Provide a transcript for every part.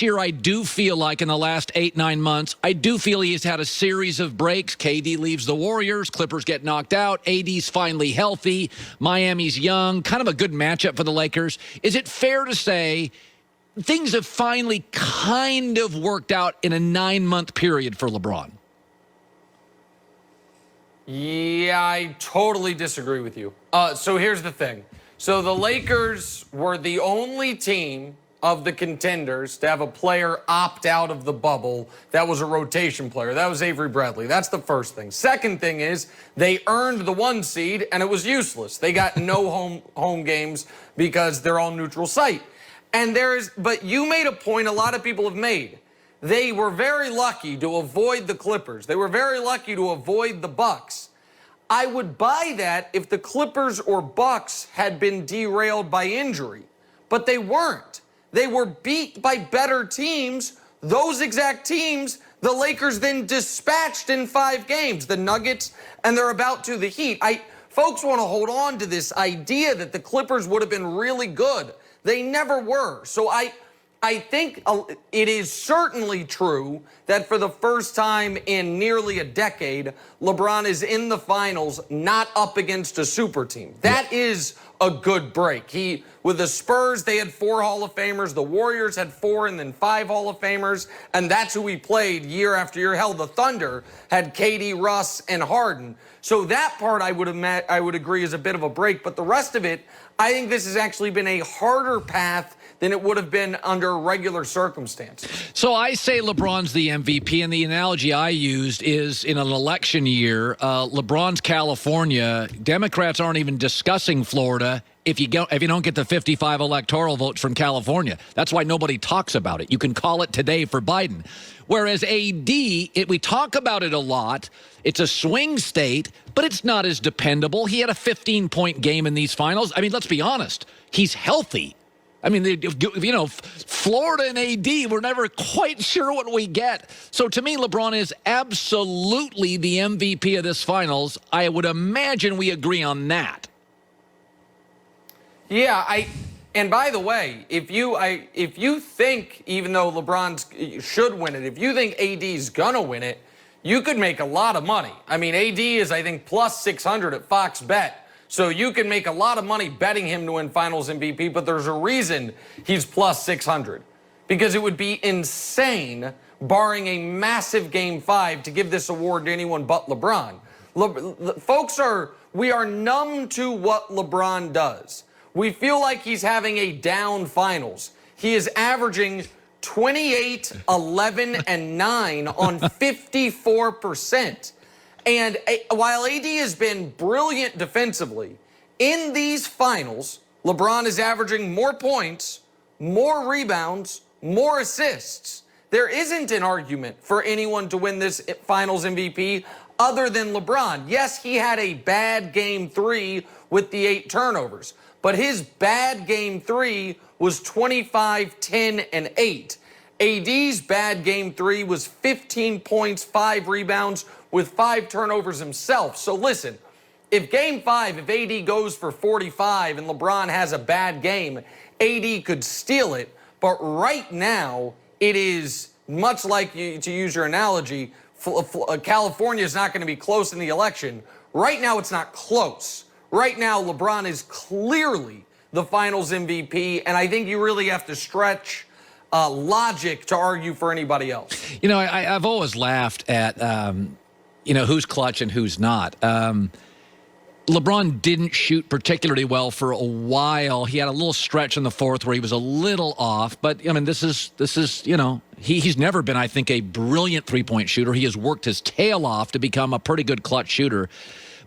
year, I do feel like in the last 8-9 months, I do feel he's had a series of breaks. KD leaves the Warriors, Clippers get knocked out, AD's finally healthy, Miami's young, kind of a good matchup for the Lakers. Is it fair to say things have finally kind of worked out in a 9-month period for LeBron? Yeah, I totally disagree with you. So here's the thing. So the Lakers were the only team of the contenders to have a player opt out of the bubble that was a rotation player. That was Avery Bradley. That's the first thing. Second thing is they earned the 1 seed and it was useless. They got no home games because they're all neutral site. And but you made a point a lot of people have made. They were very lucky to avoid the Clippers. They were very lucky to avoid the Bucks. I would buy that if the Clippers or Bucks had been derailed by injury, but they weren't. They were beat by better teams. Those exact teams, the Lakers then dispatched in 5 games, the Nuggets, and they're about to the Heat. Folks want to hold on to this idea that the Clippers would have been really good. They never were. So I think it is certainly true that for the first time in nearly a decade, LeBron is in the finals, not up against a super team. That is a good break. With the Spurs, they had 4 Hall of Famers. The Warriors had 4 and then 5 Hall of Famers. And that's who he played year after year. Hell, the Thunder had KD, Russ, and Harden. So that part I would agree is a bit of a break. But the rest of it, I think this has actually been a harder path than it would have been under regular circumstances. So I say LeBron's the MVP, and the analogy I used is in an election year, LeBron's California. Democrats aren't even discussing Florida if you don't get the 55 electoral votes from California. That's why nobody talks about it. You can call it today for Biden. Whereas AD, we talk about it a lot. It's a swing state, but it's not as dependable. He had a 15-point game in these finals. I mean, let's be honest. He's healthy. I mean, Florida and AD, we're never quite sure what we get. So to me, LeBron is absolutely the MVP of this finals. I would imagine we agree on that. Yeah, and by the way, if you think, even though LeBron should win it, if you think AD's gonna win it, you could make a lot of money. I mean, AD is, I think, plus 600 at Fox Bet. So you can make a lot of money betting him to win Finals MVP, but there's a reason he's plus 600. Because it would be insane, barring a massive Game 5, to give this award to anyone but LeBron. We are numb to what LeBron does. We feel like he's having a down finals. He is averaging 28, 11, and 9 on 54%. And while AD has been brilliant defensively, in these finals, LeBron is averaging more points, more rebounds, more assists. There isn't an argument for anyone to win this finals MVP other than LeBron. Yes, he had a bad Game 3 with the 8 turnovers, but his bad Game 3 was 25, 10, and 8. AD's bad Game 3 was 15 points, 5 rebounds, with 5 turnovers himself. So listen, if Game 5, if AD goes for 45 and LeBron has a bad game, AD could steal it. But right now, it is much like, to use your analogy, California is not going to be close in the election. Right now, it's not close. Right now, LeBron is clearly the Finals MVP, and I think you really have to stretch logic to argue for anybody else. You know, I've always laughed at, who's clutch and who's not. LeBron didn't shoot particularly well for a while. He had a little stretch in the fourth where he was a little off. But, I mean, this is he's never been, I think, a brilliant three-point shooter. He has worked his tail off to become a pretty good clutch shooter.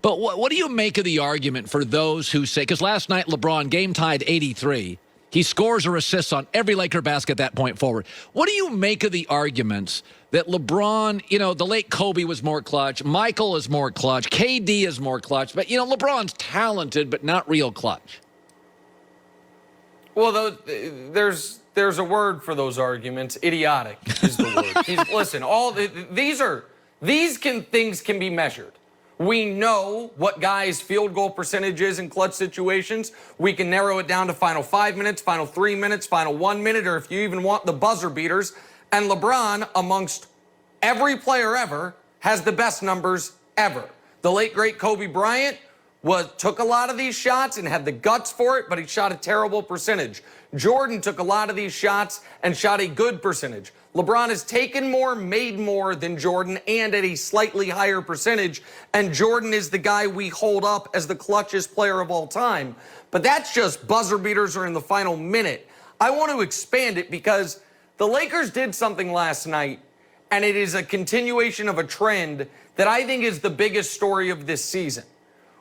But what do you make of the argument for those who say, because last night LeBron game-tied 83. He scores or assists on every Laker basket at that point forward. What do you make of the arguments that LeBron, the late Kobe was more clutch, Michael is more clutch, KD is more clutch, but, LeBron's talented but not real clutch? Well, there's a word for those arguments. Idiotic is the word. Listen, things can be measured. We know what guys' field goal percentage is in clutch situations. We can narrow it down to final 5 minutes, final 3 minutes, final 1 minute, or if you even want the buzzer beaters. And LeBron, amongst every player ever, has the best numbers ever. The late, great Kobe Bryant took a lot of these shots and had the guts for it, but he shot a terrible percentage. Jordan took a lot of these shots and shot a good percentage. LeBron has taken more, made more than Jordan, and at a slightly higher percentage, and Jordan is the guy we hold up as the clutchest player of all time. But that's just buzzer beaters or in the final minute. I want to expand it because the Lakers did something last night, and it is a continuation of a trend that I think is the biggest story of this season,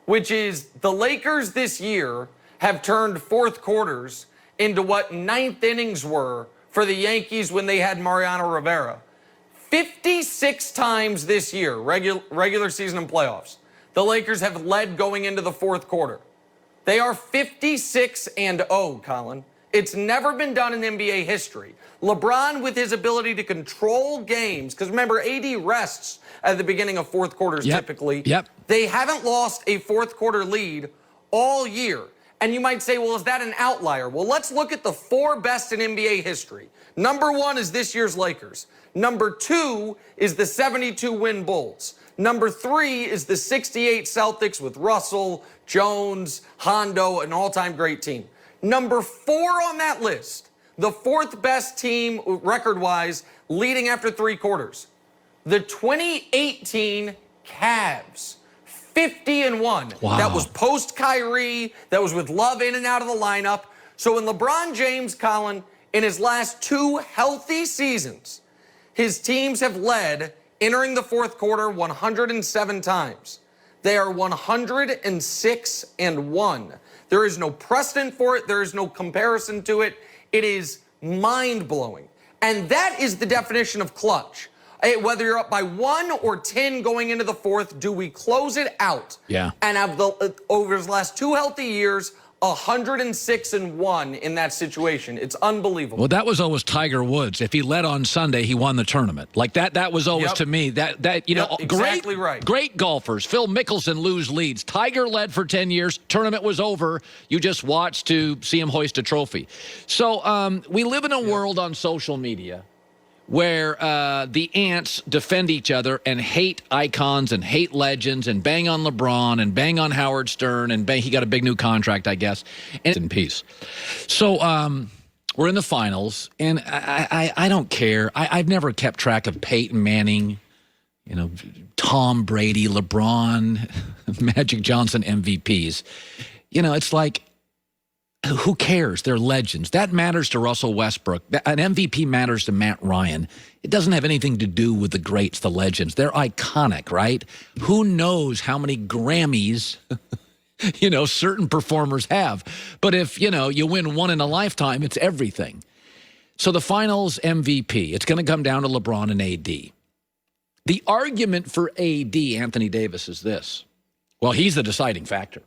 which is the Lakers this year have turned fourth quarters into what ninth innings were for the Yankees when they had Mariano Rivera. 56 times this year, regular season and playoffs, the Lakers have led going into the fourth quarter. They are 56-0, Colin. It's never been done in NBA history. LeBron, with his ability to control games, because remember, AD rests at the beginning of fourth quarters typically. They haven't lost a fourth quarter lead all year. And you might say, well, is that an outlier? Well, let's look at the four best in NBA history. Number one is this year's Lakers. Number two is the 72-win Bulls. Number three is the 68 Celtics with Russell, Jones, Hondo, an all-time great team. Number four on that list, the fourth best team record-wise, leading after three quarters, the 2018 Cavs. 50-1. Wow. That was post-Kyrie. That was with Love in and out of the lineup. So when LeBron James, Colin, in his last two healthy seasons, his teams have led, entering the fourth quarter, 107 times. They are 106-1. There is no precedent for it. There is no comparison to it. It is mind-blowing. And that is the definition of clutch. Whether you're up by 1 or 10 going into the fourth, do we close it out? Yeah. And over his last two healthy years, 106-1 in that situation. It's unbelievable. Well, that was always Tiger Woods. If he led on Sunday, he won the tournament. Like that was always to me that you know, exactly right. Great golfers. Phil Mickelson lose leads. Tiger led for 10 years. Tournament was over. You just watched to see him hoist a trophy. So we live in a world on social media where the ants defend each other and hate icons and hate legends and bang on LeBron and bang on Howard Stern and he got a big new contract, I guess, and in peace. So we're in the finals, and I don't care. I've never kept track of Peyton Manning, you know, Tom Brady, LeBron, Magic Johnson MVPs. You know, it's like, who cares? They're legends. That matters to Russell Westbrook. An MVP matters to Matt Ryan. It doesn't have anything to do with the greats, the legends. They're iconic, right? Who knows how many Grammys, you know, certain performers have. But if, you know, you win one in a lifetime, it's everything. So the finals MVP, it's going to come down to LeBron and AD. The argument for AD, Anthony Davis, is this. Well, he's the deciding factor.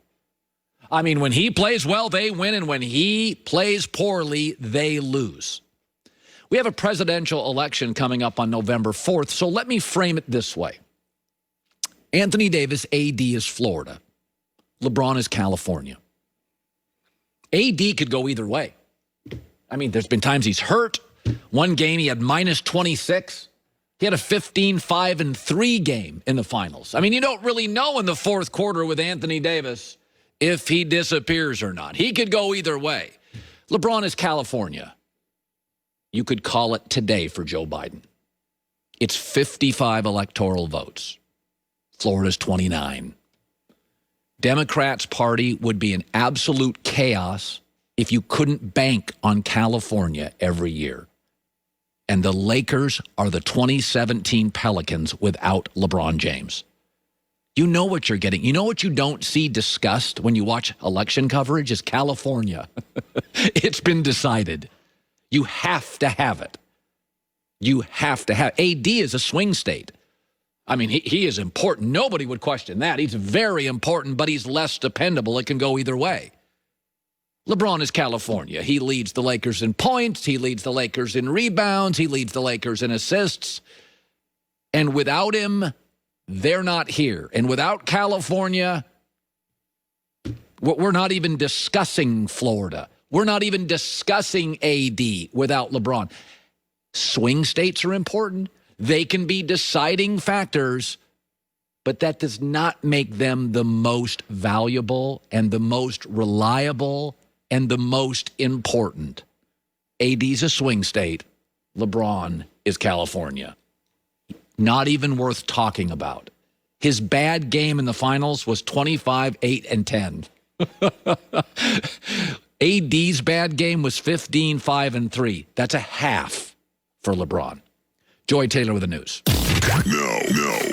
I mean, when he plays well, they win, and when he plays poorly, they lose. We have a presidential election coming up on November 4th, so let me frame it this way. Anthony Davis, AD is Florida. LeBron is California. AD could go either way. I mean, there's been times he's hurt. One game he had minus 26. He had a 15-5-3 game in the finals. I mean, you don't really know in the fourth quarter with Anthony Davis if he disappears or not. He could go either way. LeBron is California. You could call it today for Joe Biden. It's 55 electoral votes. Florida's 29. Democrats' party would be in absolute chaos if you couldn't bank on California every year. And the Lakers are the 2017 Pelicans without LeBron James. You know what you're getting. You know what you don't see discussed when you watch election coverage is California. It's been decided. You have to have it. You have to have AD is a swing state. I mean, he is important. Nobody would question that. He's very important, but he's less dependable. It can go either way. LeBron is California. He leads the Lakers in points. He leads the Lakers in rebounds. He leads the Lakers in assists. And without him, They're not here. And without California, we're not even discussing Florida. We're not even discussing AD without LeBron. Swing states are important. They can be deciding factors, but that does not make them the most valuable and the most reliable and the most important. AD's a swing state. LeBron is California. Not even worth talking about. His bad game in the finals was 25, 8, and 10. AD's bad game was 15, 5, and 3. That's a half for LeBron. Joy Taylor with the news. No.